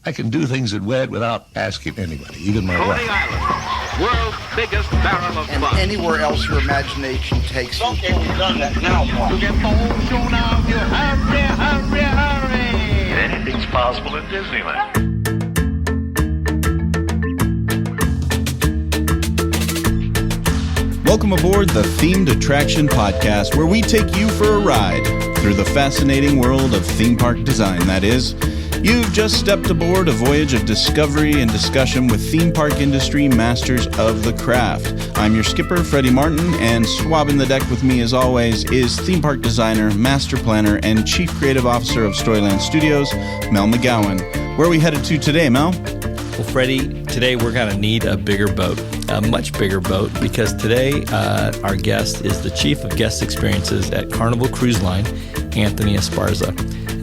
I can do things at WED without asking anybody, even my wife. Coney Island, world's biggest barrel of And fun. anywhere else your imagination takes you. Okay, we've done that. Now what? To get the whole show now, you hurry. Anything's possible in Disneyland. Welcome aboard the Themed Attraction Podcast, where we take you for a ride through the fascinating world of theme park design. That is, you've just stepped aboard a voyage of discovery and discussion with theme park industry masters of the craft. I'm your skipper, Freddy Martin, and swabbing the deck with me as always is theme park designer, master planner, and chief creative officer of Storyland Studios, Mel McGowan. Where are we headed to today, Mel? Well, Freddie, today we're going to need a bigger boat, a much bigger boat, because today our guest is the Chief of Guest Experiences at Carnival Cruise Line, Anthony Esparza.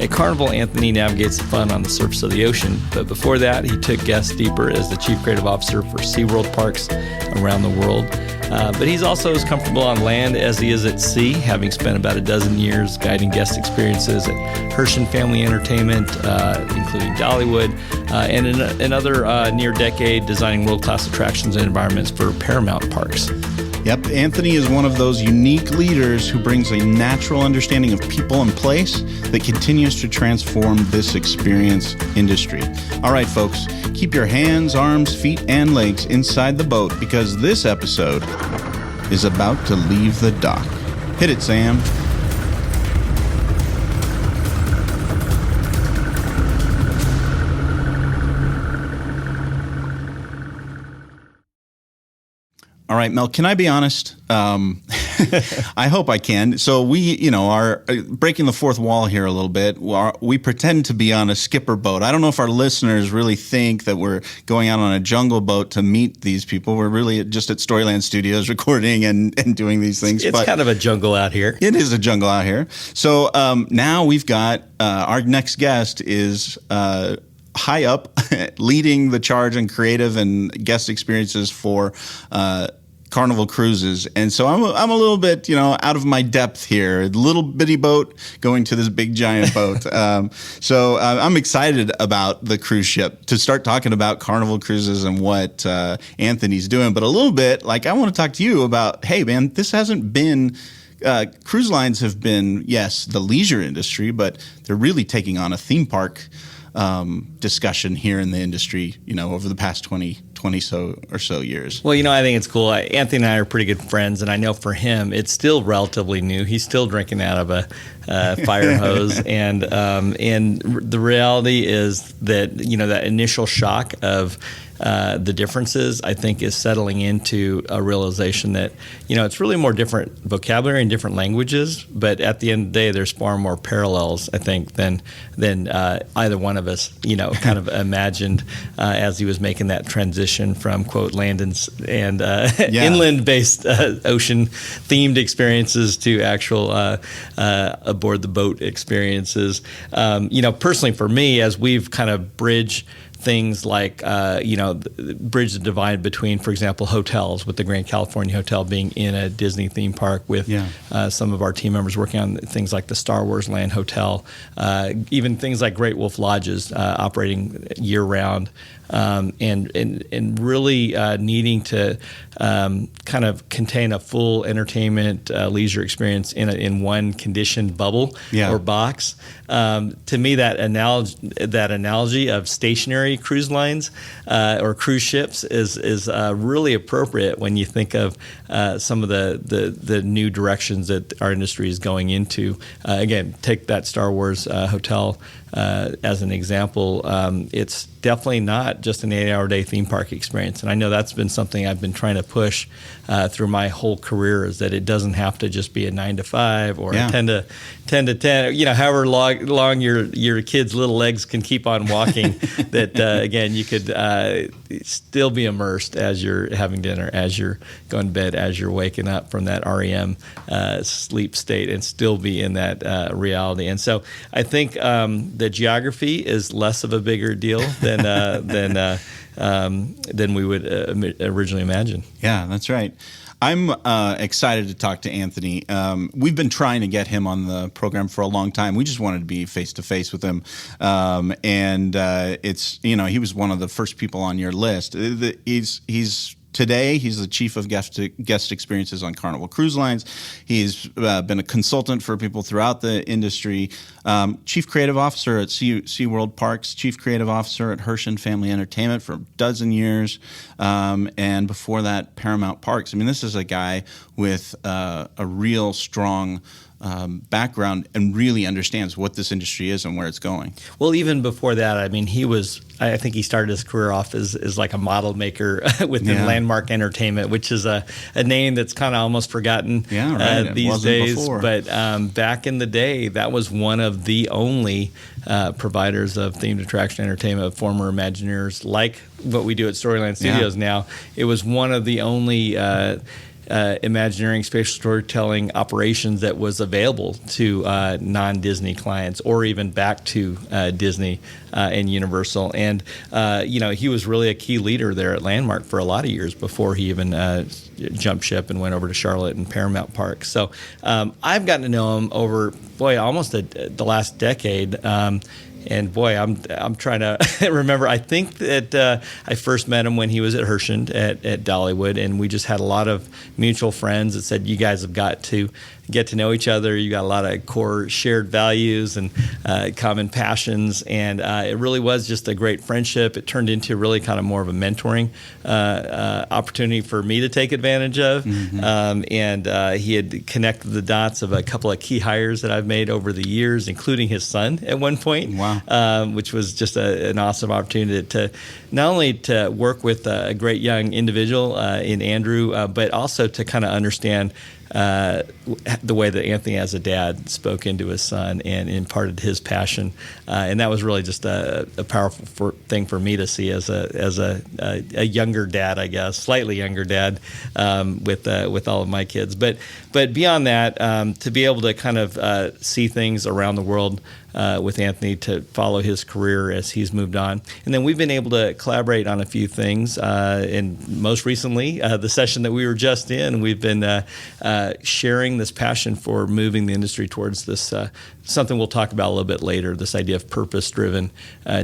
At Carnival, Anthony navigates the fun on the surface of the ocean, but before that, he took guests deeper as the Chief Creative Officer for SeaWorld Parks around the world. But he's also as comfortable on land as he is at sea, having spent about a dozen years guiding guest experiences at Herschend Family Entertainment, including Dollywood, and another near decade designing world-class attractions and environments for Paramount Parks. Yep, Anthony is one of those unique leaders who brings a natural understanding of people and place that continues to transform this experience industry. All right, folks, keep your hands, arms, feet, and legs inside the boat because this episode is about to leave the dock. Hit it, Sam. All right, Mel, can I be honest? I hope I can. So we, are breaking the fourth wall here a little bit. We pretend to be on a skipper boat. I don't know if our listeners really think that we're going out on a jungle boat to meet these people. We're really just at Storyland Studios recording and doing these things. It's kind of a jungle out here. It is a jungle out here. So now we've got our next guest is high up, leading the charge in creative and guest experiences for Carnival Cruises. And so I'm a little bit, out of my depth here. A little bitty boat going to this big giant boat. So I'm excited about the cruise ship to start talking about Carnival Cruises and what Anthony's doing. But a little bit, I want to talk to you about, hey, man, this hasn't been... cruise lines have been, yes, the leisure industry, but they're really taking on a theme park discussion here in the industry, over the past 20 or so years. Well, I think it's cool. Anthony and I are pretty good friends, and I know for him, it's still relatively new. He's still drinking out of a fire hose, and the reality is that that initial shock of the differences, I think, is settling into a realization that it's really more different vocabulary and different languages. But at the end of the day, there's far more parallels, I think, than either one of us kind of imagined as he was making that transition from quote land and inland-based ocean-themed experiences to actual aboard the boat experiences. Personally for me, as we've kind of bridged things like, bridge the divide between, for example, hotels, with the Grand California Hotel being in a Disney theme park with some of our team members working on things like the Star Wars Land Hotel, even things like Great Wolf Lodges operating year-round, and really needing to kind of contain a full entertainment leisure experience in one conditioned bubble or box. To me, that analogy of stationary cruise lines or cruise ships is really appropriate when you think of some of the new directions that our industry is going into. Again, take that Star Wars hotel as an example. It's definitely not just an 8-hour day theme park experience, and I know that's been something I've been trying to push through my whole career, is that it doesn't have to just be a 9 to 5 or a 10 to 10, however long your kids' little legs can keep on walking. That again, you could still be immersed as you're having dinner, as you're going to bed, as you're waking up from that REM sleep state, and still be in that reality. And so I think the geography is less of a bigger deal than we would originally imagine. Yeah, that's right. I'm excited to talk to Anthony. We've been trying to get him on the program for a long time. We just wanted to be face to face with him, and it's he was one of the first people on your list. Today, he's the chief of guest experiences on Carnival Cruise Lines. He's been a consultant for people throughout the industry, chief creative officer at SeaWorld Parks, chief creative officer at Herschend Family Entertainment for a dozen years, and before that, Paramount Parks. I mean, this is a guy with a real strong background and really understands what this industry is and where it's going. Well, even before that, I mean, I think he started his career off as like a model maker within Landmark Entertainment, which is a name that's kind of almost forgotten these days. Before. But back in the day, that was one of the only providers of themed attraction entertainment, former Imagineers, like what we do at Storyline Studios now. It was one of the only Imagineering spatial storytelling operations that was available to non-Disney clients, or even back to Disney and Universal. And he was really a key leader there at Landmark for a lot of years before he even jumped ship and went over to Charlotte and Paramount Parks. So I've gotten to know him over almost the last decade. And boy, I'm trying to remember. I think that I first met him when he was at Herschend at Dollywood, and we just had a lot of mutual friends that said, you guys have got to get to know each other. You got a lot of core shared values and common passions, and it really was just a great friendship. It turned into really kind of more of a mentoring opportunity for me to take advantage of. And he had connected the dots of a couple of key hires that I've made over the years, including his son at one point. Wow. Which was just an awesome opportunity to not only to work with a great young individual in Andrew, but also to kind of understand the way that Anthony, as a dad, spoke into his son and imparted his passion, and that was really just a powerful thing for me to see as a younger dad, I guess, slightly younger dad, with all of my kids. But beyond that, to be able to kind of see things around the world with Anthony, to follow his career as he's moved on. And then we've been able to collaborate on a few things. And most recently, the session that we were just in, we've been sharing this passion for moving the industry towards this, something we'll talk about a little bit later, this idea of purpose-driven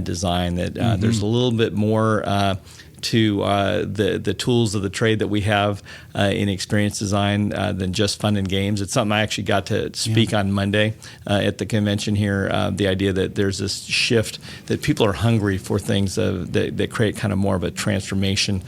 design, that there's a little bit more to the tools of the trade that we have in experience design than just fun and games. It's something I actually got to speak on Monday at the convention here, the idea that there's this shift, that people are hungry for things that create kind of more of a transformation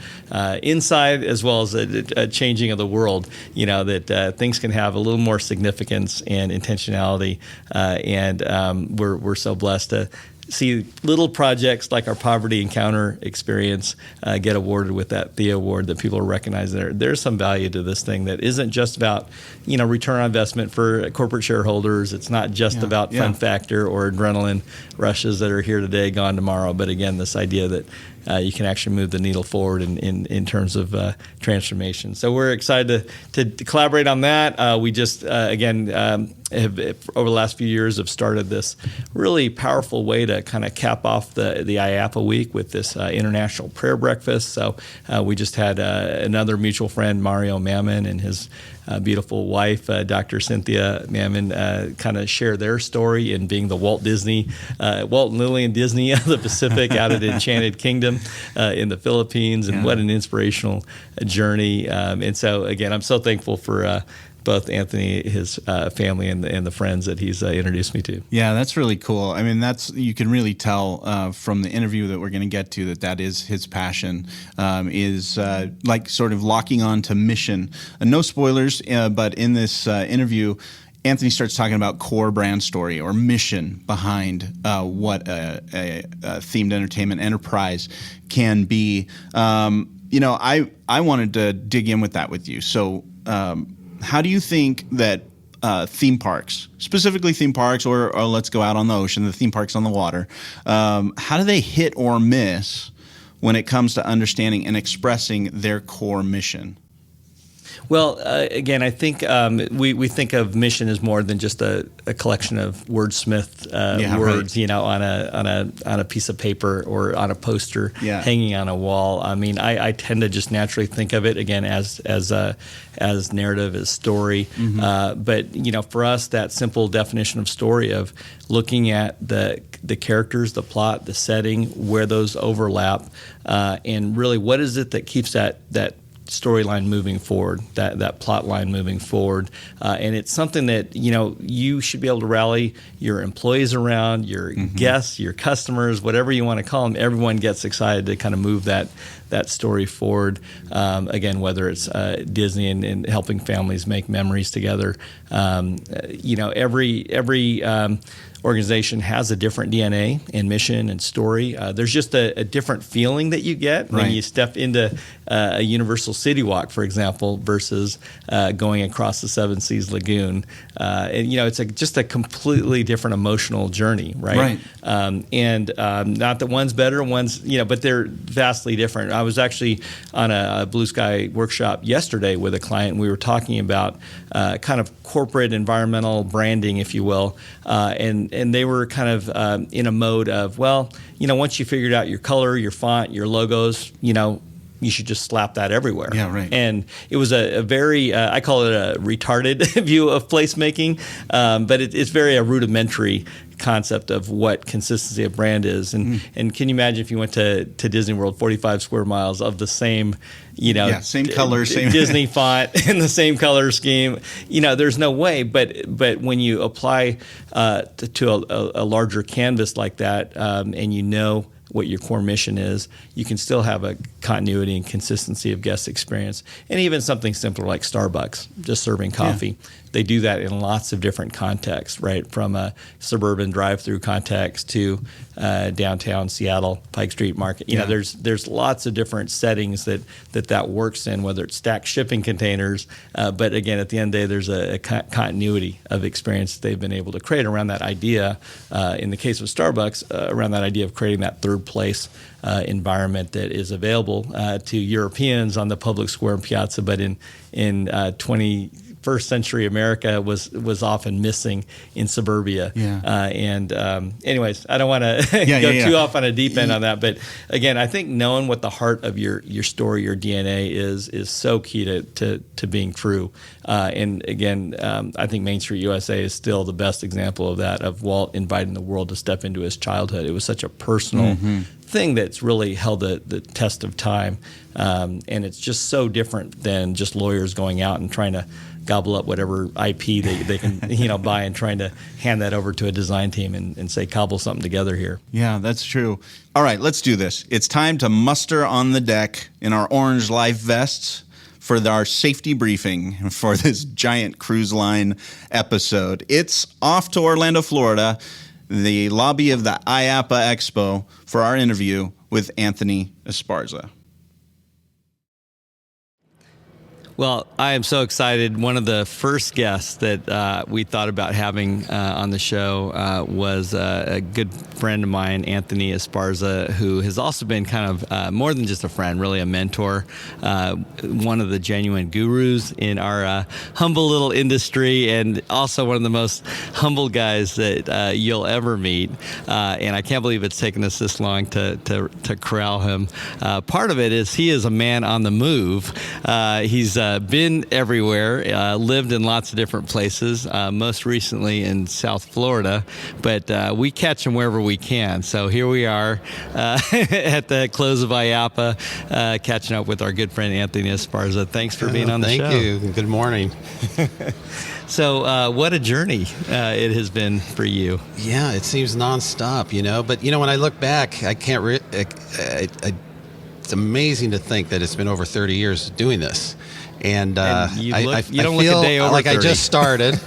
inside, as well as a changing of the world, that things can have a little more significance and intentionality, and we're so blessed to see little projects like our Poverty Encounter experience get awarded with that THEA award, that people are recognizing there's some value to this thing that isn't just about, return on investment for corporate shareholders. It's not just about fun factor or adrenaline rushes that are here today, gone tomorrow. But again, this idea that you can actually move the needle forward in terms of transformation. So we're excited to collaborate on that. We just, have over the last few years have started this really powerful way to kind of cap off the IAPA week with this International Prayer Breakfast. So we just had another mutual friend, Mario Mammon, and his beautiful wife, Dr. Cynthia Mammon, kind of share their story in being the Walt and Lillian Disney of the Pacific out at Enchanted Kingdom in the Philippines, and what an inspirational journey. And so, again, I'm so thankful for both Anthony, his family, and the friends that he's introduced me to. Yeah, that's really cool. I mean, you can really tell from the interview that we're going to get to that is his passion, is like sort of locking on to mission. No spoilers, but in this interview, Anthony starts talking about core brand story or mission behind what a themed entertainment enterprise can be. I wanted to dig in with that with you. So how do you think that theme parks, specifically theme parks, or let's go out on the ocean, the theme parks on the water, how do they hit or miss when it comes to understanding and expressing their core mission? Well, again, I think we think of mission as more than just a collection of wordsmith words, right. on a piece of paper or on a poster hanging on a wall. I mean, I tend to just naturally think of it again as narrative, as story. Mm-hmm. But for us, that simple definition of story of looking at the characters, the plot, the setting, where those overlap, and really what is it that keeps that storyline moving forward, that plot line moving forward, and it's something that you should be able to rally your employees around, your guests, your customers, whatever you want to call them. Everyone gets excited to kind of move that story forward. Again, whether it's Disney and helping families make memories together. Every organization has a different DNA and mission and story. There's just a different feeling that you get when you step into a Universal City Walk, for example, versus going across the Seven Seas Lagoon. It's just a completely different emotional journey, right? And not that one's better, but they're vastly different. I was actually on a Blue Sky workshop yesterday with a client, and we were talking about kind of corporate environmental branding, if you will, and they were kind of in a mode of, once you figured out your color, your font, your logos, you should just slap that everywhere. Yeah, right. And it was a very, I call it a retarded view of placemaking, but it's very a rudimentary concept of what consistency of brand is. And can you imagine if you went to Disney World, 45 square miles of the same, same color, same Disney font and the same color scheme? There's no way. But when you apply to a larger canvas like that, and what your core mission is, you can still have a continuity and consistency of guest experience. And even something simpler like Starbucks, just serving coffee. Yeah. They do that in lots of different contexts, right? From a suburban drive-through context to downtown Seattle, Pike Street Market. There's lots of different settings that works in, whether it's stacked shipping containers. But again, at the end of the day, there's a continuity of experience they've been able to create around that idea. In the case of Starbucks, around that idea of creating that third place environment that is available to Europeans on the public square and piazza, but in 21st century America was often missing in suburbia. Anyways, I don't want to go too off on a deep end on that, but again, I think knowing what the heart of your story, your DNA is so key to being true. And again, I think Main Street USA is still the best example of that, of Walt inviting the world to step into his childhood. It was such a personal thing that's really held the test of time, and it's just so different than just lawyers going out and trying to gobble up whatever IP they can buy and trying to hand that over to a design team and say, cobble something together here. Yeah, that's true. All right, let's do this. It's time to muster on the deck in our orange life vests for our safety briefing for this giant cruise line episode. It's off to Orlando, Florida, the lobby of the IAPA Expo, for our interview with Anthony Esparza. Well, I am so excited. One of the first guests that we thought about having on the show was a good friend of mine, Anthony Esparza, who has also been kind of more than just a friend, really a mentor, one of the genuine gurus in our humble little industry, and also one of the most humble guys that you'll ever meet. And I can't believe it's taken us this long to corral him. Part of it is he is a man on the move. He's been everywhere, lived in lots of different places, most recently in South Florida, but we catch him wherever we can. So here we are at the close of IAPA, catching up with our good friend Anthony Esparza. Thanks for being on the show. Thank you. Good morning. So what a journey it has been for you. Yeah, it seems nonstop, But, when I look back, I can't it's amazing to think that it's been over 30 years doing this. And you I don't feel look a day over like 30. I just started,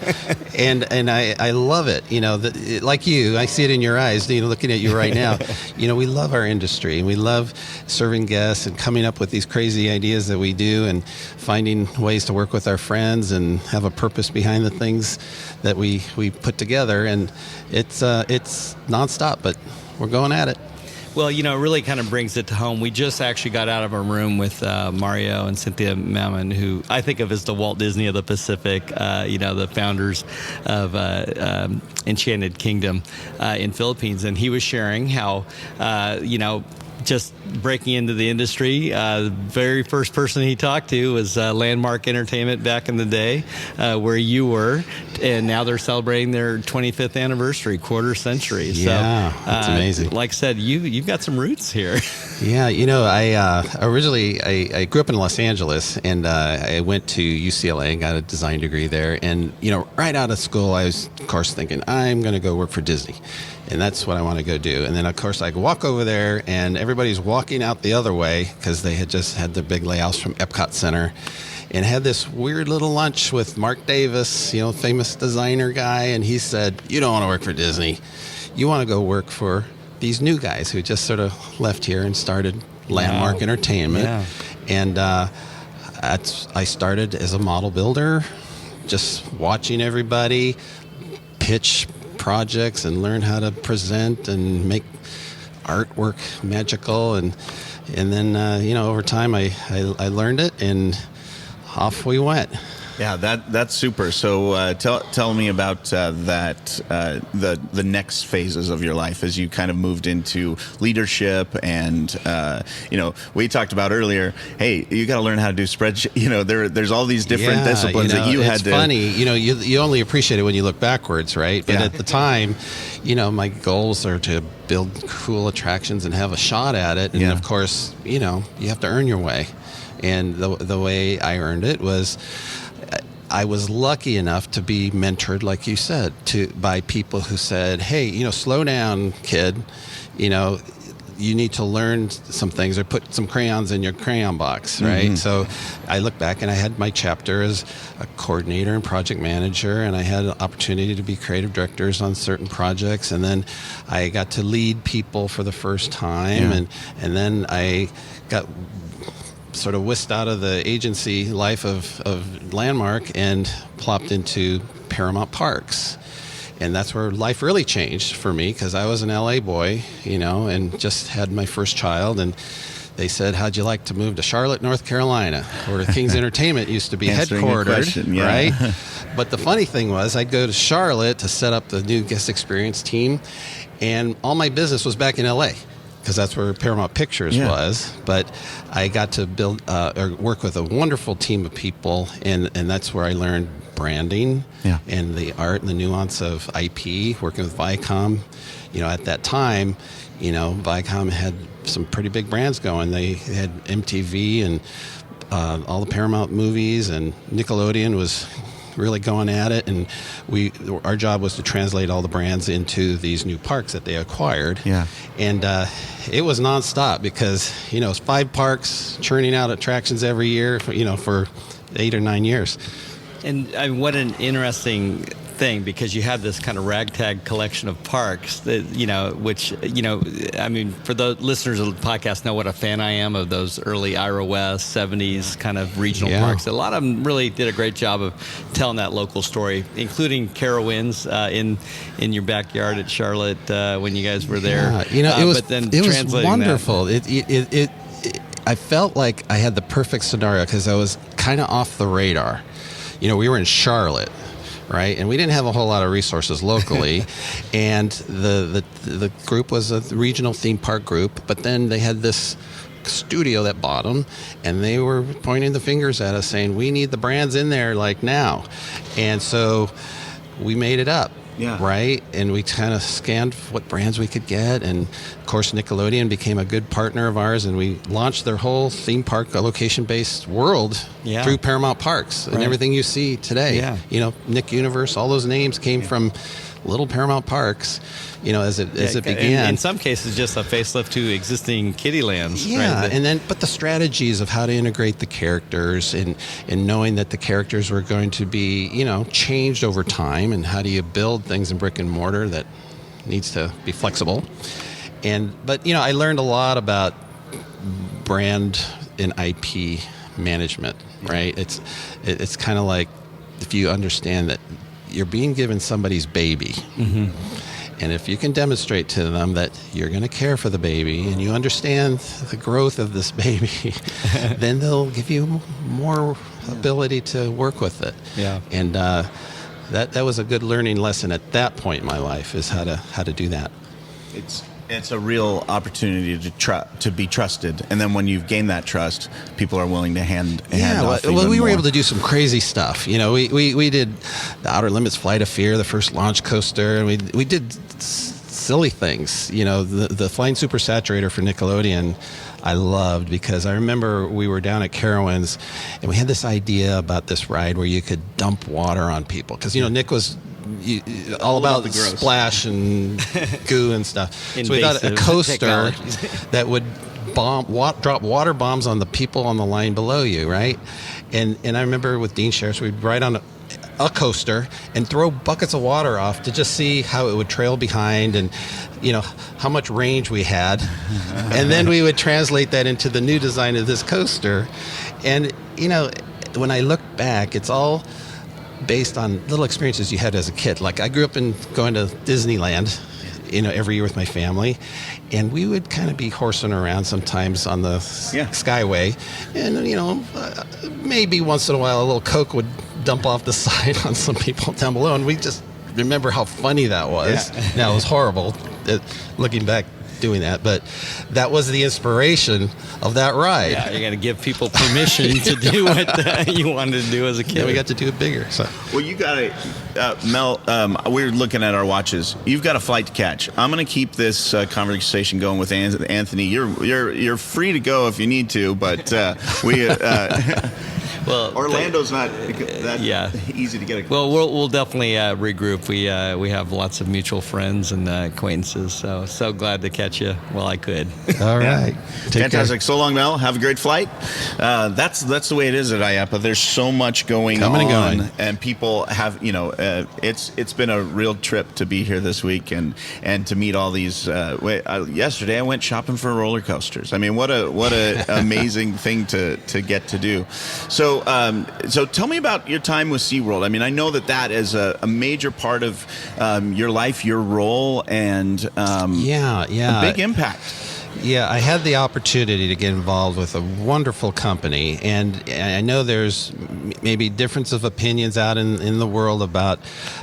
and I love it. Like you, I see it in your eyes. Looking at you right now. We love our industry, and we love serving guests and coming up with these crazy ideas that we do, and finding ways to work with our friends and have a purpose behind the things that we put together. And it's nonstop, but we're going at it. Well, it really kind of brings it to home. We just actually got out of a room with Mario and Cynthia Mammon, who I think of as the Walt Disney of the Pacific, the founders of Enchanted Kingdom in Philippines. And he was sharing how, just breaking into the industry. The very first person he talked to was Landmark Entertainment back in the day, where you were, and now they're celebrating their 25th anniversary, quarter century. Yeah, so, that's amazing. Like I said, you've got some roots here. Yeah, I originally I grew up in Los Angeles, and I went to UCLA and got a design degree there. And right out of school, I was, of course, thinking I'm going to go work for Disney. And that's what I want to go do. And then, of course, I walk over there, and everybody's walking out the other way because they had just had the big layouts from Epcot Center, and had this weird little lunch with Mark Davis, famous designer guy. And he said, "You don't want to work for Disney. You want to go work for these new guys who just sort of left here and started Landmark Entertainment." Yeah. And I started as a model builder, just watching everybody pitch projects and learn how to present and make artwork magical, and then over time I learned it, and off we went. Yeah, that's super. So tell me about the next phases of your life as you kind of moved into leadership, and we talked about earlier. Hey, you got to learn how to do spreadsheet. There's all these different disciplines that you had to. It's funny, you only appreciate it when you look backwards, right? But at the time, my goals are to build cool attractions and have a shot at it, and of course, you have to earn your way, and the way I earned it was, I was lucky enough to be mentored, like you said, by people who said, "Hey, slow down, kid. You need to learn some things, or put some crayons in your crayon box," right? Mm-hmm. So I look back, and I had my chapter as a coordinator and project manager, and I had an opportunity to be creative directors on certain projects, and then I got to lead people for the first time, and then I got sort of whisked out of the agency life of Landmark and plopped into Paramount Parks. And that's where life really changed for me, because I was an LA boy, and just had my first child. And they said, "How'd you like to move to Charlotte, North Carolina, where King's Entertainment used to be headquartered?" Right? But the funny thing was, I'd go to Charlotte to set up the new guest experience team, and all my business was back in LA, because that's where Paramount Pictures was. But I got to build or work with a wonderful team of people, and that's where I learned branding and the art and the nuance of IP, working with Viacom. At that time, Viacom had some pretty big brands going. They had MTV and all the Paramount movies, and Nickelodeon was really going at it, and our job was to translate all the brands into these new parks that they acquired. And it was nonstop, because it's 5 parks churning out attractions every year for 8 or 9 years. And what an interesting thing, because you have this kind of ragtag collection of parks that which for the listeners of the podcast, know what a fan I am of those early Ira West 70s kind of regional parks. A lot of them really did a great job of telling that local story, including Carowinds in your backyard at Charlotte when you guys were there. It was but then it was translating wonderful. I felt like I had the perfect scenario, because I was kind of off the radar. We were in Charlotte, right? And we didn't have a whole lot of resources locally. And the group was a regional theme park group, but then they had this studio that bought them, and they were pointing the fingers at us saying, "We need the brands in there like now." And so we made it up. Right? And we kind of scanned what brands we could get. And of course, Nickelodeon became a good partner of ours, and we launched their whole theme park location-based world through Paramount Parks. And everything you see today, Nick Universe, all those names came from little Paramount Parks, as it began. In some cases, just a facelift to existing Kiddielands. Yeah, right? But the strategies of how to integrate the characters, and knowing that the characters were going to be, changed over time, and how do you build things in brick and mortar that needs to be flexible. But I learned a lot about brand and IP management, right? It's kind of like, if you understand that you're being given somebody's baby, And if you can demonstrate to them that you're going to care for the baby and you understand the growth of this baby, then they'll give you more ability to work with it. Yeah. And that was a good learning lesson at that point in my life, is how to do that. It's a real opportunity to be trusted, and then when you've gained that trust, people are willing to hand off. Well, we were more. able to do some crazy stuff. You know, we did the Outer Limits Flight of Fear, the first launch coaster, and we did silly things. You know, the Flying Super Saturator for Nickelodeon, I loved, because I remember we were down at Carowinds, and we had this idea about this ride where you could dump water on people, because Nick was all about the splash and goo and stuff. So we got a coaster that would drop water bombs on the people on the line below you, right? And I remember with Dean Sheriff, we'd ride on a coaster and throw buckets of water off to just see how it would trail behind, and how much range we had. And then we would translate that into the new design of this coaster. And when I look back, it's all based on little experiences you had as a kid. Like, I grew up going to Disneyland, every year with my family, and we would kind of be horsing around sometimes on the Skyway, and maybe once in a while a little Coke would dump off the side on some people down below, and we just remember how funny that was. Yeah. Now, it was horrible looking back doing that, but that was the inspiration of that ride. Yeah, you got to give people permission to do what you wanted to do as a kid. Yeah, we got to do it bigger. So. Well, you got to, Mel, we're looking at our watches. You've got a flight to catch. I'm going to keep this conversation going with Anthony. You're free to go if you need to, but we... Well, Orlando's not that easy to get. Well, we'll definitely regroup. We have lots of mutual friends and acquaintances. So glad to catch you while I could. All right, fantastic. So long, Mel. Have a great flight. That's the way it is at IAPA. There's so much going on, and people have it's been a real trip to be here this week and to meet all these. Yesterday I went shopping for roller coasters. I mean, what a amazing thing to get to do. So tell me about your time with SeaWorld. I mean, I know that is a major part of your life, your role, and a big impact. Yeah, I had the opportunity to get involved with a wonderful company, and I know there's maybe difference of opinions out in the world about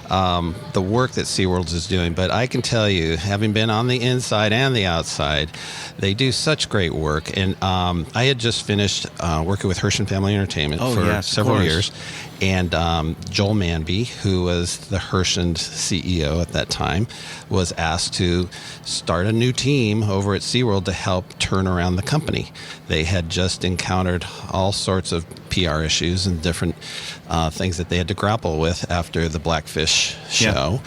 the work that SeaWorld is doing, but I can tell you, having been on the inside and the outside, they do such great work. And I had just finished working with Herschend Family Entertainment for several years, and Joel Manby, who was the Herschend CEO at that time, was asked to start a new team over at SeaWorld to help turn around the company. They had just encountered all sorts of PR issues and different things that they had to grapple with after the Blackfish show.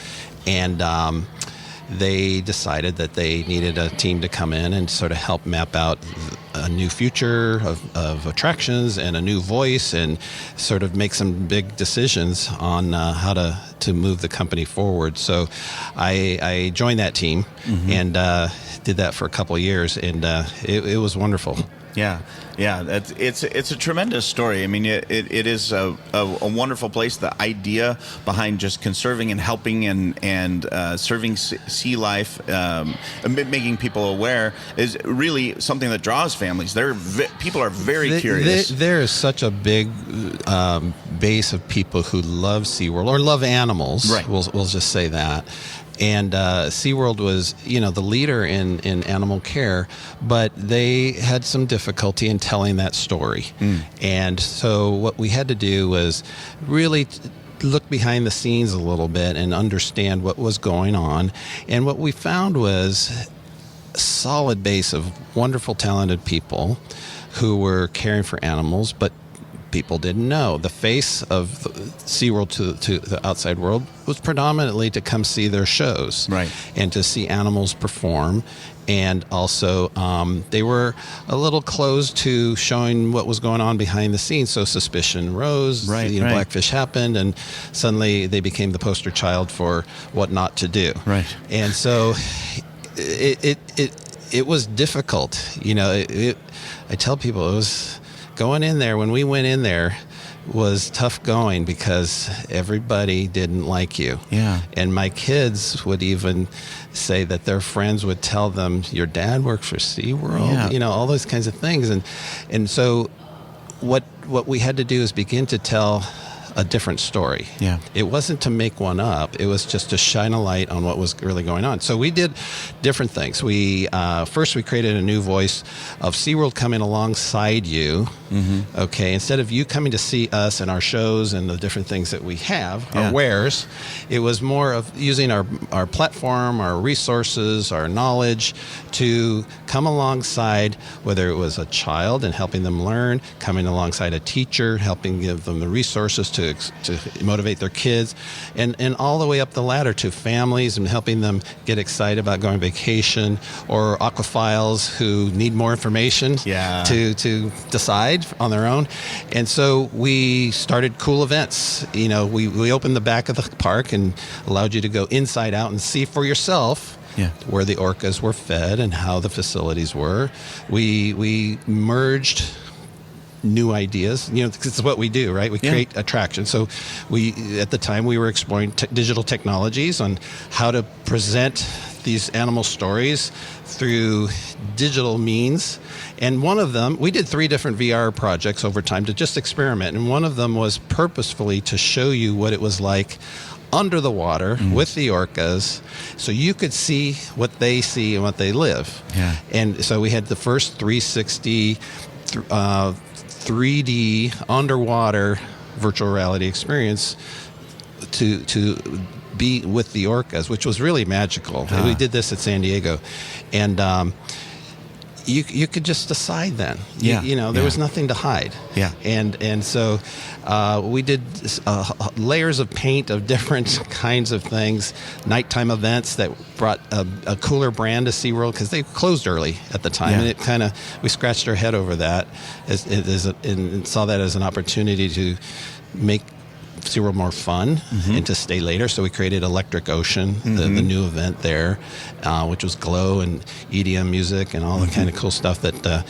And they decided that they needed a team to come in and sort of help map out a new future of attractions and a new voice, and sort of make some big decisions on how to move the company forward. So I joined that team and did that for a couple of years, and it was wonderful. Yeah, it's a tremendous story. I mean, it is a wonderful place. The idea behind just conserving and helping and serving sea life, making people aware, is really something that draws families. People are very curious. There is such a big base of people who love SeaWorld or love animals. Right. We'll just say that. And SeaWorld was, the leader in animal care, but they had some difficulty in telling that story. And so what we had to do was really look behind the scenes a little bit and understand what was going on. And what we found was a solid base of wonderful, talented people who were caring for animals, but people didn't know. The face of SeaWorld to the outside world was predominantly to come see their shows, right, and to see animals perform. And also, they were a little closed to showing what was going on behind the scenes. So suspicion rose, Blackfish happened, and suddenly they became the poster child for what not to do. Right. And so it was difficult. I tell people it was going in there. When we went in there, was tough going because everybody didn't like you. Yeah. And my kids would even say that their friends would tell them, your dad works for SeaWorld, Yeah. you know, all those kinds of things. And so what we had to do is begin to tell a different story. Yeah. It wasn't to make one up. It was just to shine a light on what was really going on. So we did different things. We first we created a new voice of SeaWorld coming alongside you. Mm-hmm. Okay, instead of you coming to see us and our shows and the different things that we have, our wares, it was more of using our platform, our resources, our knowledge to come alongside, whether it was a child and helping them learn, coming alongside a teacher, helping give them the resources to motivate their kids, and all the way up the ladder to families and helping them get excited about going on vacation, or aquaphiles who need more information to decide on their own. And so we started cool events. You know, we opened the back of the park and allowed you to go inside out and see for yourself where the orcas were fed and how the facilities were. We merged new ideas, you know, because it's what we do, right? We create attraction. So at the time we were exploring digital technologies on how to present these animal stories through digital means. And one of them, we did 3 different VR projects over time to just experiment. And one of them was purposefully to show you what it was like under the water with the orcas, so you could see what they see and what they live. Yeah. And so we had the first 360 3D underwater virtual reality experience to be with the orcas, which was really magical. We did this at San Diego, and you could just decide then. You know, there was nothing to hide. Yeah. And so we did layers of paint of different kinds of things, nighttime events that brought a cooler brand to SeaWorld because they closed early at the time. And it we scratched our head over that and saw that as an opportunity to make SeaWorld more fun and to stay later. So we created Electric Ocean, the new event there, which was glow and EDM music and all the kind of cool stuff that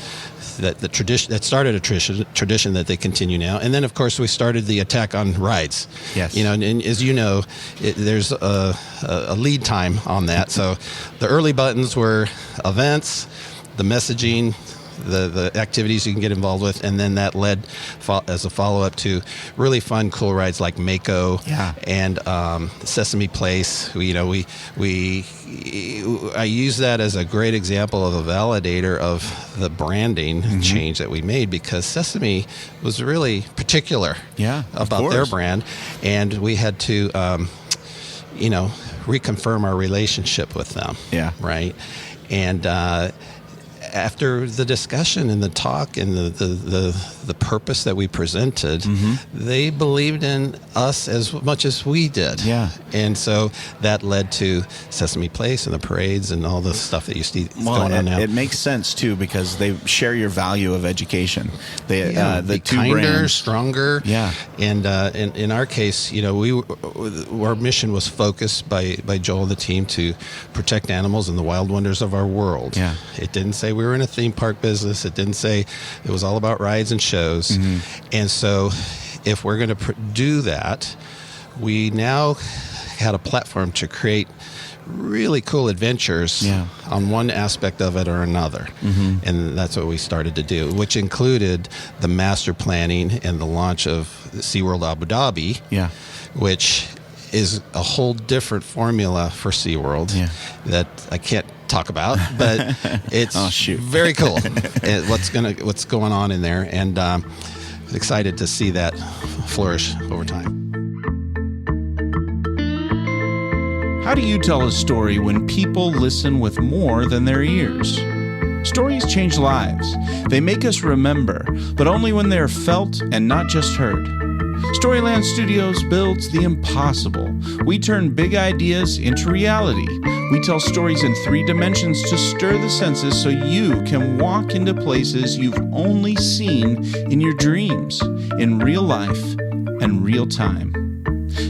started a tradition that they continue now. And then, of course, we started the attack on rides. Yes. You know, and as you know, there's a lead time on that. So the early buttons were events, the messaging, the activities you can get involved with, and then that led as a follow-up to really fun, cool rides like Mako and Sesame Place. I use that as a great example of a validator of the branding change that we made, because Sesame was really particular about their brand, and we had to reconfirm our relationship with them. Right. And after the discussion and the talk and the purpose that we presented, they believed in us as much as we did. Yeah. And so that led to Sesame Place and the parades and all the stuff that you see going on now. It makes sense too, because they share your value of education. The two kinder, brands, stronger. Yeah. And in our case, our mission was focused by Joel and the team to protect animals and the wild wonders of our world. Yeah. It didn't say we were in a theme park business. It didn't say it was all about rides and shows. And so if we're going to do that, we now had a platform to create really cool adventures on one aspect of it or another. And that's what we started to do, which included the master planning and the launch of SeaWorld Abu Dhabi, which is a whole different formula for SeaWorld that I can't talk about, but it's very cool what's going on in there, and excited to see that flourish over time. How do you tell a story when people listen with more than their ears? Stories change lives. They make us remember, but only when they are felt and not just heard. Storyland Studios builds the impossible. We turn big ideas into reality. We tell stories in 3 dimensions to stir the senses so you can walk into places you've only seen in your dreams, in real life and real time.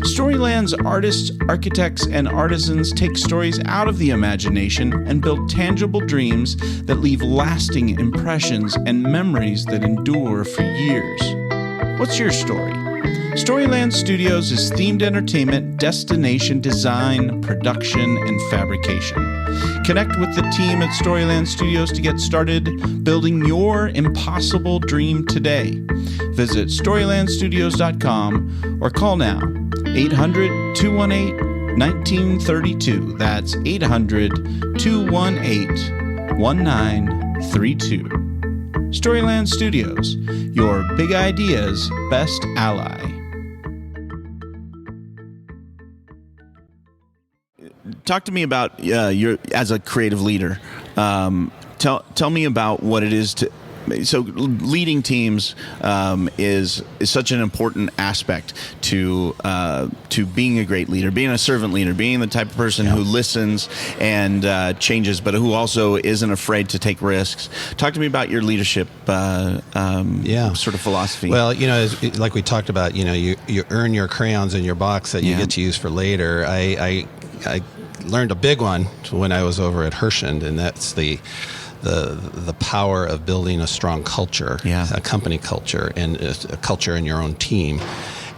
Storyland's artists, architects, and artisans take stories out of the imagination and build tangible dreams that leave lasting impressions and memories that endure for years. What's your story? Storyland Studios is themed entertainment, destination design, production, and fabrication. Connect with the team at Storyland Studios to get started building your impossible dream today. Visit StorylandStudios.com or call now 800-218-1932. That's 800-218-1932. Storyland Studios, your big idea's best ally. Talk to me about your as a creative leader. Tell me about what it is to. So leading teams is such an important aspect to being a great leader, being a servant leader, being the type of person who listens and changes, but who also isn't afraid to take risks. Talk to me about your leadership sort of philosophy. Well, like we talked about, you earn your crayons in your box that you get to use for later. I learned a big one when I was over at Herschend, and that's the power of building a strong culture, a company culture, and a culture in your own team.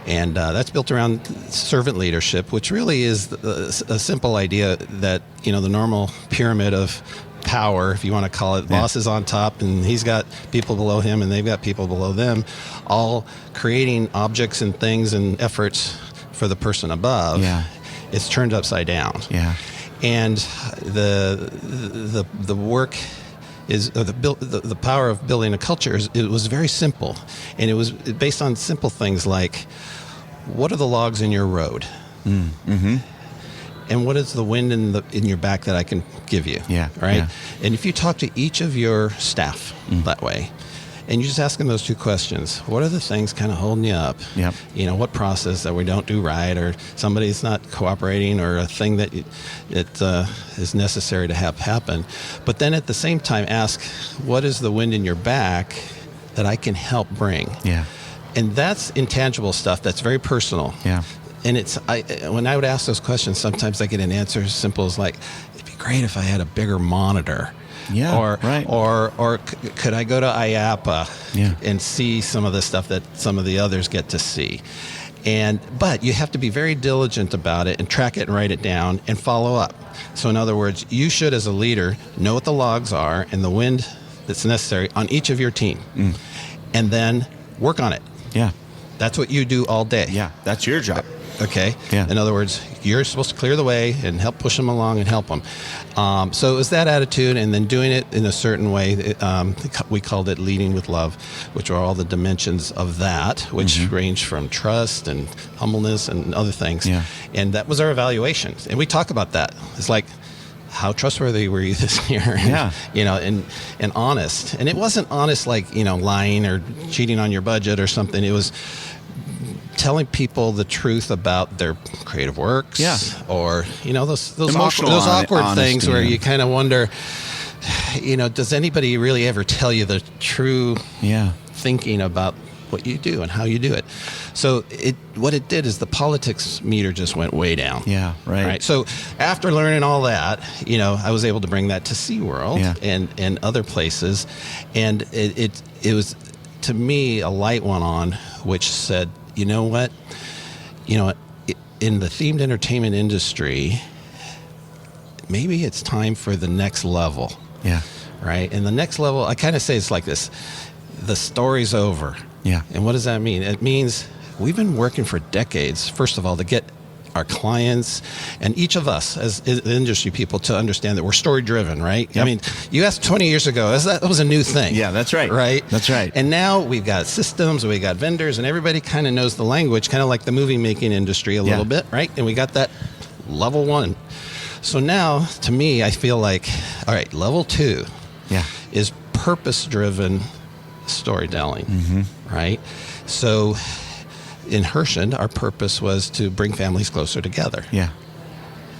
And that's built around servant leadership, which really is a simple idea that, the normal pyramid of power, if you want to call it, boss is on top and he's got people below him and they've got people below them, all creating objects and things and efforts for the person above. It's turned upside down. And the work is the power of building a culture. It was very simple, and it was based on simple things like, what are the logs in your road, and what is the wind in your back that I can give you, And if you talk to each of your staff that way, and you just ask them those two questions, what are the things kind of holding you up? What process that we don't do right, or somebody's not cooperating, or a thing that is necessary to have happen. But then at the same time ask, what is the wind in your back that I can help bring? And that's intangible stuff that's very personal. And when I would ask those questions, sometimes I get an answer as simple as like, it'd be great if I had a bigger monitor. Or could I go to IAPA and see some of the stuff that some of the others get to see? But you have to be very diligent about it and track it and write it down and follow up. So in other words, you should, as a leader, know what the logs are and the wind that's necessary on each of your team, and then work on it. That's what you do all day. That's your job. Okay. In other words, you're supposed to clear the way and help push them along and help them. So it was that attitude, and then doing it in a certain way. We called it leading with love, which are all the dimensions of that, which range from trust and humbleness and other things. And that was our evaluation. And we talk about that. It's like, how trustworthy were you this year? And honest. And it wasn't honest like, lying or cheating on your budget or something. It was telling people the truth about their creative works, or those awkward things where you kind of wonder, does anybody really ever tell you the true thinking about what you do and how you do it? So what it did is the politics meter just went way down. Right. So after learning all that, I was able to bring that to SeaWorld and other places, and it was, to me, a light went on which said, you know what? In the themed entertainment industry, maybe it's time for the next level. Right? And the next level, I kind of say it's like this: the story's over. And what does that mean? It means we've been working for decades, first of all, to get our clients and each of us as industry people to understand that we're story driven, right? I mean, you asked 20 years ago, that was a new thing. That's right. Right? That's right. And now we've got systems, we got vendors, and everybody kind of knows the language, kind of like the movie making industry a little bit, right? And we got that level one. So now, to me, I feel like, all right, level two is purpose driven storytelling, right? So in Herschend, our purpose was to bring families closer together.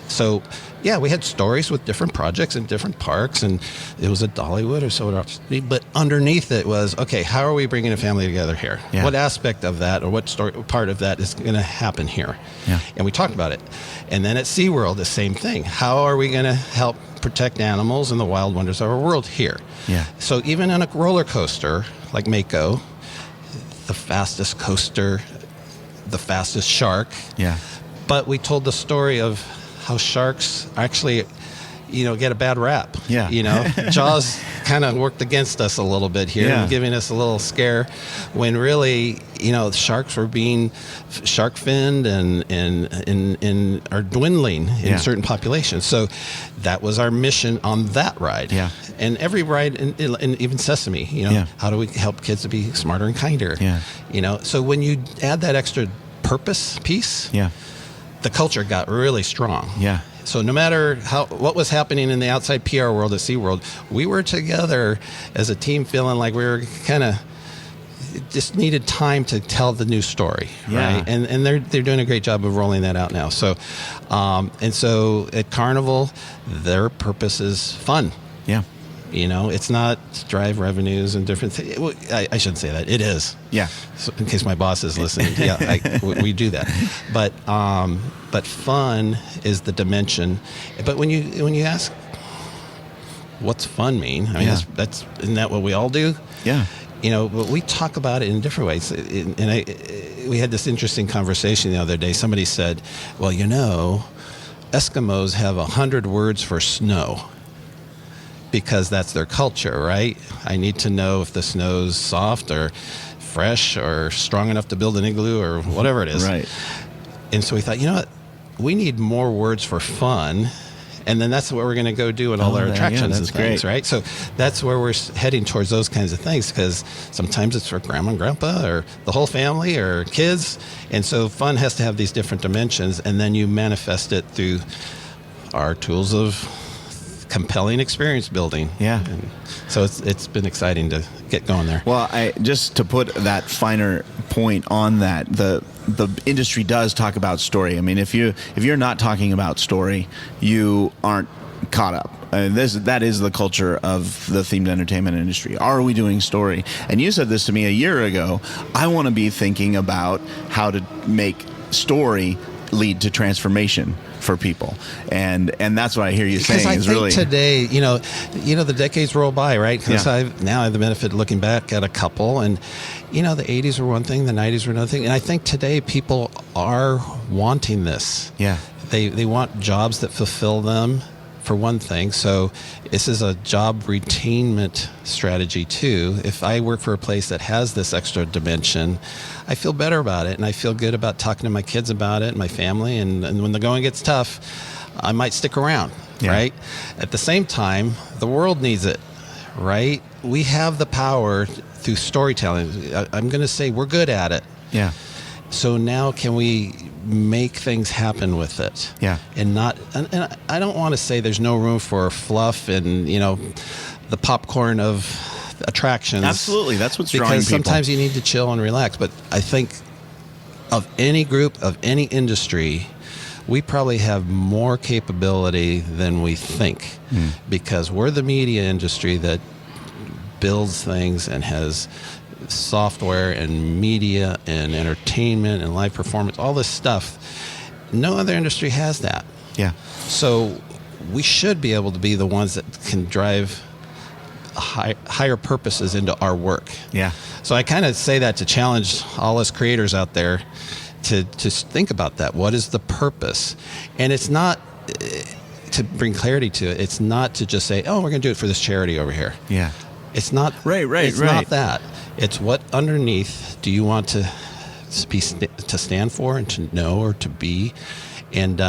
So, we had stories with different projects and different parks, and it was a Dollywood or so. But underneath it was, okay, how are we bringing a family together here? What aspect of that, or what part of that is going to happen here? And we talked about it. And then at SeaWorld, the same thing. How are we going to help protect animals and the wild wonders of our world here? So even on a roller coaster like Mako, the fastest coaster, the fastest shark. Yeah. But we told the story of how sharks actually, get a bad rap. Yeah. Jaws kind of worked against us a little bit here, Yeah. giving us a little scare when really, the sharks were being shark finned and are dwindling in certain populations. So that was our mission on that ride. Yeah. And every ride, and even Sesame, how do we help kids to be smarter and kinder? Yeah. So when you add that extra purpose piece, the culture got really strong. Yeah. So no matter what was happening in the outside PR world at SeaWorld, we were together as a team feeling like we were kind of just needed time to tell the new story, right? And they're doing a great job of rolling that out now. So and so at Carnival, their purpose is fun. Yeah. It's not drive revenues and different things. I shouldn't say that. It is. Yeah. So in case my boss is listening, we do that. But fun is the dimension. But when you ask, what's fun mean? I mean, isn't that what we all do? Yeah. But we talk about it in different ways. And we had this interesting conversation the other day. Somebody said, well, Eskimos have 100 words for snow, because that's their culture, right? I need to know if the snow's soft or fresh or strong enough to build an igloo or whatever it is. Right. And so we thought, what? We need more words for fun. And then that's what we're going to go do in all our attractions and things, right? So that's where we're heading towards those kinds of things, because sometimes it's for grandma and grandpa or the whole family or kids. And so fun has to have these different dimensions, and then you manifest it through our tools of compelling experience building. Yeah. And so it's been exciting to get going there. Well, just to put that finer point on that, the industry does talk about story. I mean, if you're not talking about story, you aren't caught up. That is the culture of the themed entertainment industry. Are we doing story? And you said this to me a year ago. I want to be thinking about how to make story lead to transformation for people, and that's what I hear you saying. Because I think today, the decades roll by, right? Because I have the benefit of looking back at a couple, and the 80s were one thing, the 90s were another thing, and I think today people are wanting this. Yeah, they want jobs that fulfill them, for one thing. So this is a job retainment strategy too. If I work for a place that has this extra dimension, I feel better about it, and I feel good about talking to my kids about it and my family. And when the going gets tough, I might stick around, right? At the same time, the world needs it, right? We have the power through storytelling. I'm going to say we're good at it. Yeah. So now can we make things happen with it? Yeah. And I don't want to say there's no room for fluff and, the popcorn of attractions. Absolutely. That's what's drawing people. Because sometimes you need to chill and relax. But I think of any group, of any industry, we probably have more capability than we think, because we're the media industry that builds things and has software and media and entertainment and live performance, all this stuff. No other industry has that. Yeah. So we should be able to be the ones that can drive higher purposes into our work. Yeah. So I kind of say that to challenge all us creators out there to think about that. What is the purpose? And it's not, to bring clarity to it, it's not to just say, oh, we're going to do it for this charity over here. Yeah. It's not. It's not that. It's what underneath do you want to stand for and to know or to be, and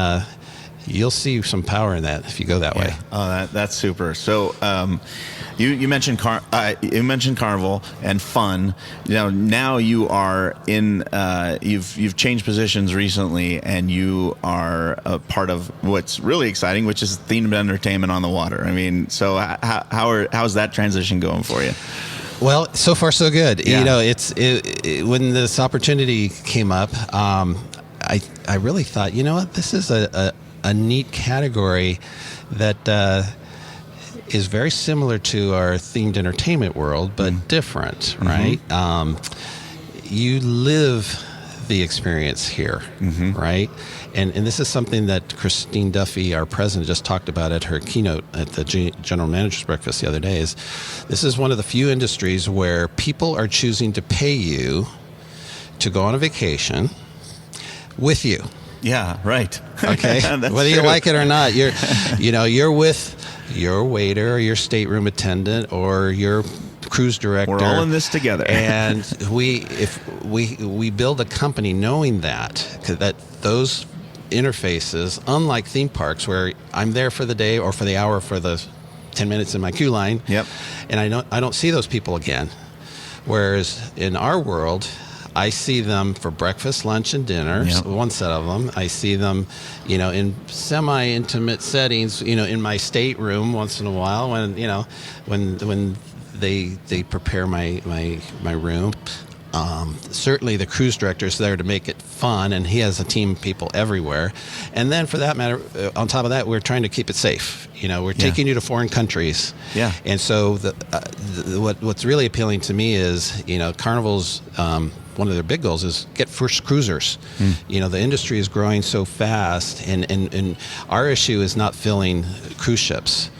you'll see some power in that if you go that way. Oh, that's super. So, you mentioned Carnival and fun. Now you are in. You've changed positions recently, and you are a part of what's really exciting, which is themed entertainment on the water. I mean, so how's that transition going for you? Well, so far so good. Yeah. When this opportunity came up, I really thought, this is a neat category that is very similar to our themed entertainment world, but different, right? You live the experience here, right? And this is something that Christine Duffy, our president, just talked about at her keynote at the General Manager's Breakfast the other day. This is one of the few industries where people are choosing to pay you to go on a vacation with you. Yeah, right. Okay, That's whether you true. like it or not, you're with your waiter, or your stateroom attendant, or your cruise director. We're all in this together. And we build a company knowing that those interfaces, unlike theme parks where I'm there for the day or for the hour for the 10 minutes in my queue line. Yep. And I don't see those people again. Whereas in our world, I see them for breakfast, lunch, and dinner. Yep. So one set of them. I see them, in semi-intimate settings. In my stateroom once in a while when they prepare my room. Certainly, the cruise director is there to make it fun, and he has a team of people everywhere. And then, for that matter, on top of that, we're trying to keep it safe. We're taking you to foreign countries. Yeah. And so, what's really appealing to me is, Carnival's one of their big goals is get first cruisers. The industry is growing so fast, and our issue is not filling cruise ships.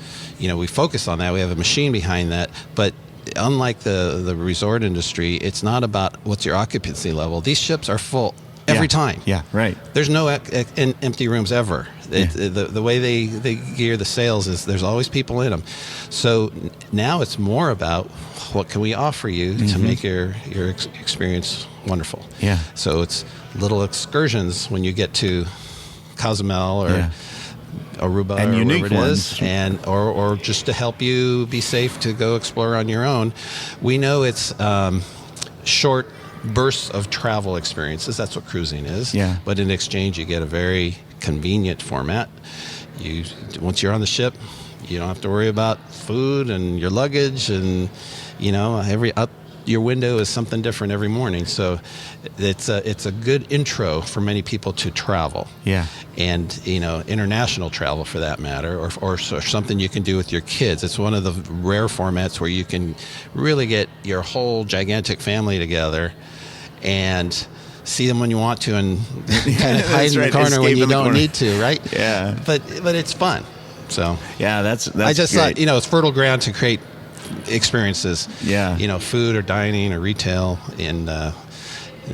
We focus on that. We have a machine behind that, but unlike the resort industry, it's not about what's your occupancy level. These ships are full every time. Yeah, right. There's no empty rooms ever. The way they gear the sails is there's always people in them. So now it's more about what can we offer you to make your experience wonderful. Yeah. So it's little excursions when you get to Cozumel or Aruba and or unique wherever it ones. is, and or just to help you be safe to go explore on your own. We know it's short bursts of travel experiences. That's what cruising is. Yeah. But in exchange, you get a very convenient format. Once you're on the ship, you don't have to worry about food and your luggage, and your window is something different every morning. So it's a good intro for many people to travel. Yeah. And international travel for that matter, or something you can do with your kids. It's one of the rare formats where you can really get your whole gigantic family together and see them when you want to, and kind of hide in the corner when you don't need to, right? Yeah. But it's fun. So Yeah, that's I just great. thought it's fertile ground to create experiences. Yeah. Food or dining or retail, and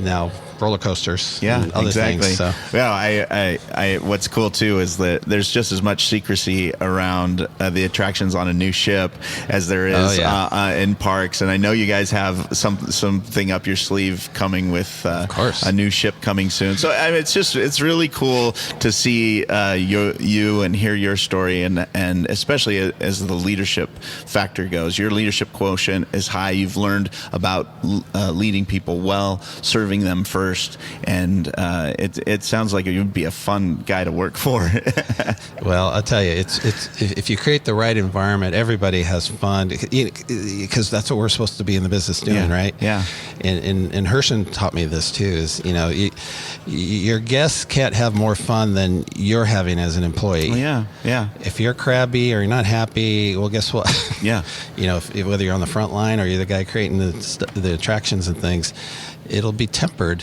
now roller coasters. Yeah, and other exactly. things. So. Well, I what's cool too is that there's just as much secrecy around the attractions on a new ship as there is in parks, and I know you guys have something up your sleeve coming with of course. a new ship coming soon. So it's really cool to see you and hear your story, and especially as the leadership factor goes. Your leadership quotient is high. You've learned about leading people well, serving them first. And it sounds like it would be a fun guy to work for. Well, I'll tell you, it's if you create the right environment, everybody has fun, because that's what we're supposed to be in the business doing, right? Yeah. And Herschend taught me this too. Is your guests can't have more fun than you're having as an employee. Well, yeah. If you're crabby or you're not happy, well, guess what? Yeah. Whether you're on the front line or you're the guy creating the attractions and things, it'll be tempered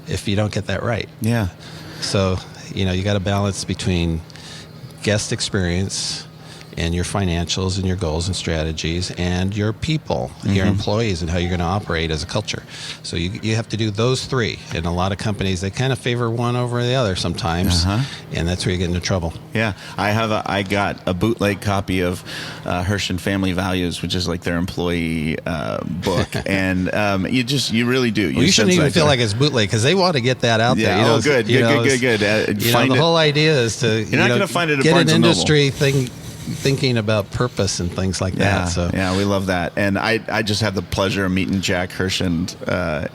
if you don't get that right. Yeah. So, you got to balance between guest experience and your financials and your goals and strategies and your people, your employees, and how you're going to operate as a culture. So you have to do those three. And a lot of companies, they kind of favor one over the other sometimes, and that's where you get into trouble. Yeah, I got a bootleg copy of Herschend Family Values, which is like their employee book, and you really do. You shouldn't even feel like it's bootleg, because they want to get that out there. Good. The whole idea is to you're not going to find it at get Barnes an and Noble. industry thinking about purpose and things like that. So we love that. And I just had the pleasure of meeting Jack Herschend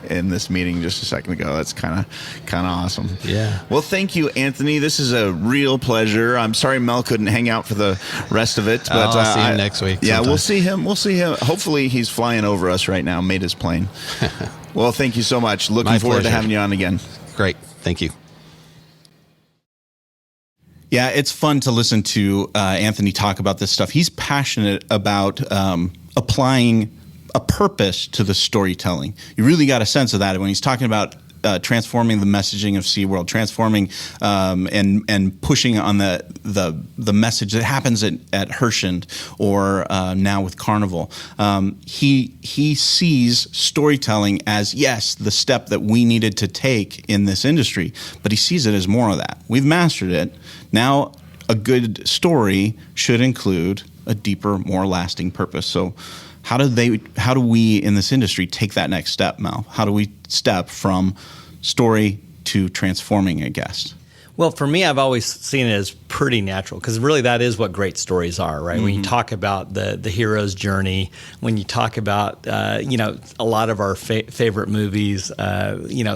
in this meeting just a second ago. That's kind of awesome. Yeah. Well, thank you, Anthony. This is a real pleasure. I'm sorry Mel couldn't hang out for the rest of it, but I'll see him next week. Yeah, sometime. we'll see him. Hopefully he's flying over us right now, made his plane. Well, thank you so much. Looking My forward to pleasure. having you on again. Great. Thank you. Yeah, it's fun to listen to Anthony talk about this stuff. He's passionate about applying a purpose to the storytelling. You really got a sense of that when he's talking about transforming the messaging of SeaWorld, transforming and pushing on the message that happens at Herschend or now with Carnival. He sees storytelling as, yes, the step that we needed to take in this industry, but he sees it as more of that. We've mastered it. Now a good story should include a deeper, more lasting purpose. So how do we in this industry take that next step, Mel? How do we step from story to transforming a guest? Well, for me, I've always seen it as pretty natural, because really that is what great stories are, right? Mm-hmm. When you talk about the hero's journey, when you talk about, a lot of our favorite movies,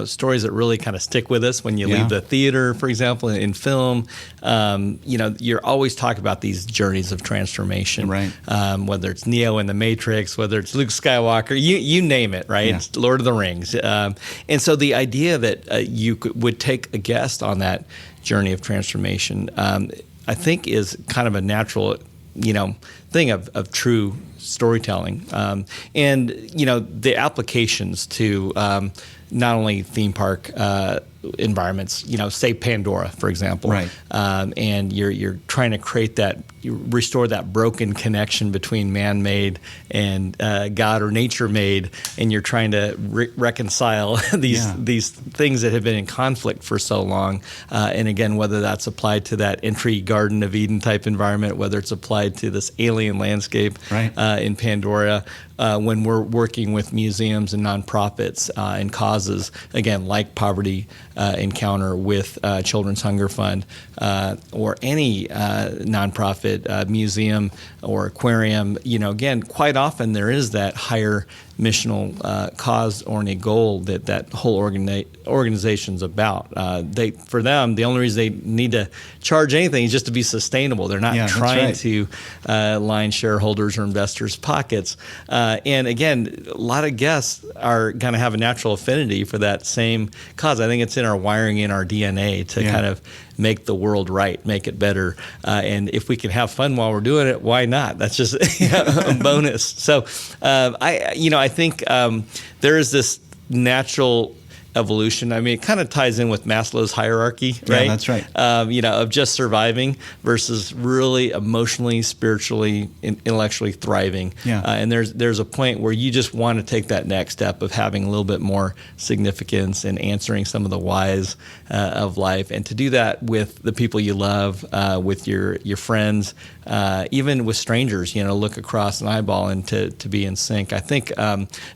stories that really kind of stick with us when you leave the theater, for example, in film, you're always talking about these journeys of transformation, right? Whether it's Neo in the Matrix, whether it's Luke Skywalker, you name it, right? Yeah. It's Lord of the Rings. And so the idea that you would take a guest on that journey of transformation, I think is kind of a natural, thing of true storytelling. And, the applications to not only theme park environments, say Pandora, for example. Right. And you're trying to restore that broken connection between man-made and God or nature-made, and you're trying to reconcile these things that have been in conflict for so long. And again, whether that's applied to that entry Garden of Eden type environment, whether it's applied to this alien landscape in Pandora, when we're working with museums and nonprofits and causes, again, like Poverty Encounter with Children's Hunger Fund, or any nonprofit museum or aquarium, again, quite often there is that higher missional cause or a goal that whole organization's about. For them, the only reason they need to charge anything is just to be sustainable. They're not trying to line shareholders or investors' pockets. And again, a lot of guests are going to have a natural affinity for that same cause. I think it's in our wiring, in our DNA to kind of make the world right, make it better. And if we can have fun while we're doing it, why not? That's just a bonus. So I think there is this natural evolution. I mean, it kind of ties in with Maslow's hierarchy, right? Yeah, that's right. Of just surviving versus really emotionally, spiritually, intellectually thriving. Yeah. And there's a point where you just want to take that next step of having a little bit more significance and answering some of the whys of life, and to do that with the people you love, with your friends, even with strangers. Look across an eyeball and to be in sync. I think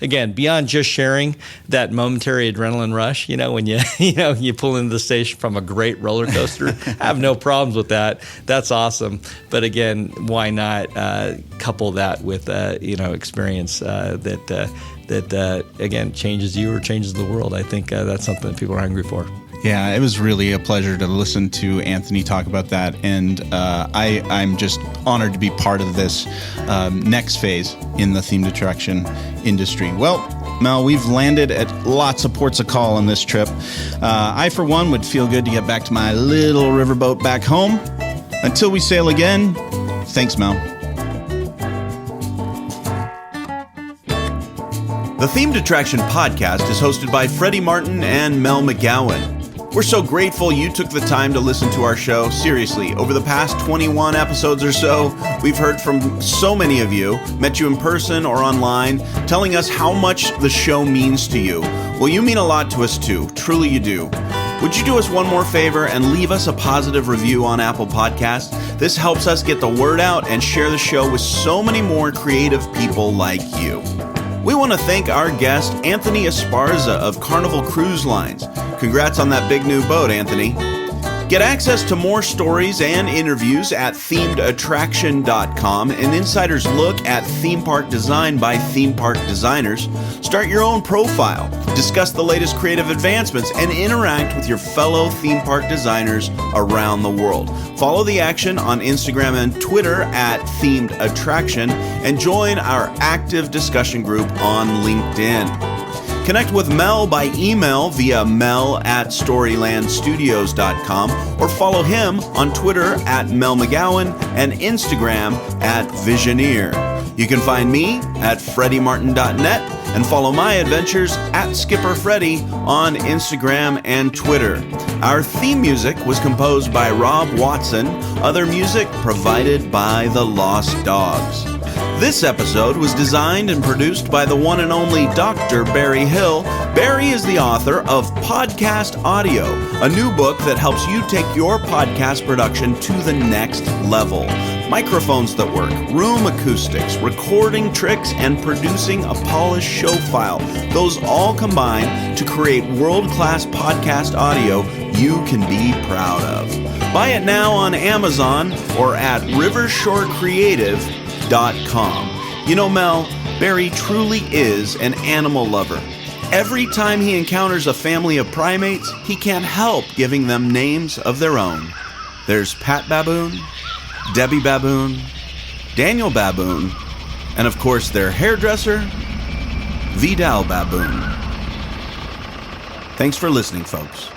again, beyond just sharing that momentary adrenaline rush, when you pull into the station from a great roller coaster, I have no problems with that. That's awesome. But again, why not couple that with experience that again changes you or changes the world? I think that's something that people are hungry for. Yeah, it was really a pleasure to listen to Anthony talk about that, and I'm just honored to be part of this next phase in the themed attraction industry. Well, Mel, we've landed at lots of ports of call on this trip. I, for one, would feel good to get back to my little riverboat back home. Until we sail again, thanks, Mel. The Themed Attraction Podcast is hosted by Freddy Martin and Mel McGowan. We're so grateful you took the time to listen to our show. Seriously, over the past 21 episodes or so, we've heard from so many of you, met you in person or online, telling us how much the show means to you. Well, you mean a lot to us too. Truly you do. Would you do us one more favor and leave us a positive review on Apple Podcasts? This helps us get the word out and share the show with so many more creative people like you. We want to thank our guest, Anthony Esparza of Carnival Cruise Lines. Congrats on that big new boat, Anthony. Get access to more stories and interviews at themedattraction.com, an insider's look at theme park design by theme park designers. Start your own profile, discuss the latest creative advancements, and interact with your fellow theme park designers around the world. Follow the action on Instagram and Twitter at Themed Attraction, and join our active discussion group on LinkedIn. Connect with Mel by email via mel@storylandstudios.com, or follow him on Twitter at Mel McGowan and Instagram at Visioneer. You can find me at freddymartin.net and follow my adventures at Skipper Freddy on Instagram and Twitter. Our theme music was composed by Rob Watson. Other music provided by The Lost Dogs. This episode was designed and produced by the one and only Dr. Barry Hill. Barry is the author of Podcast Audio, a new book that helps you take your podcast production to the next level. Microphones that work, room acoustics, recording tricks, and producing a polished show file. Those all combine to create world-class podcast audio you can be proud of. Buy it now on Amazon or at rivershorecreative.com. You know, Mel, Barry truly is an animal lover. Every time he encounters a family of primates, he can't help giving them names of their own. There's Pat Baboon, Debbie Baboon, Daniel Baboon, and of course their hairdresser, Vidal Baboon. Thanks for listening, folks.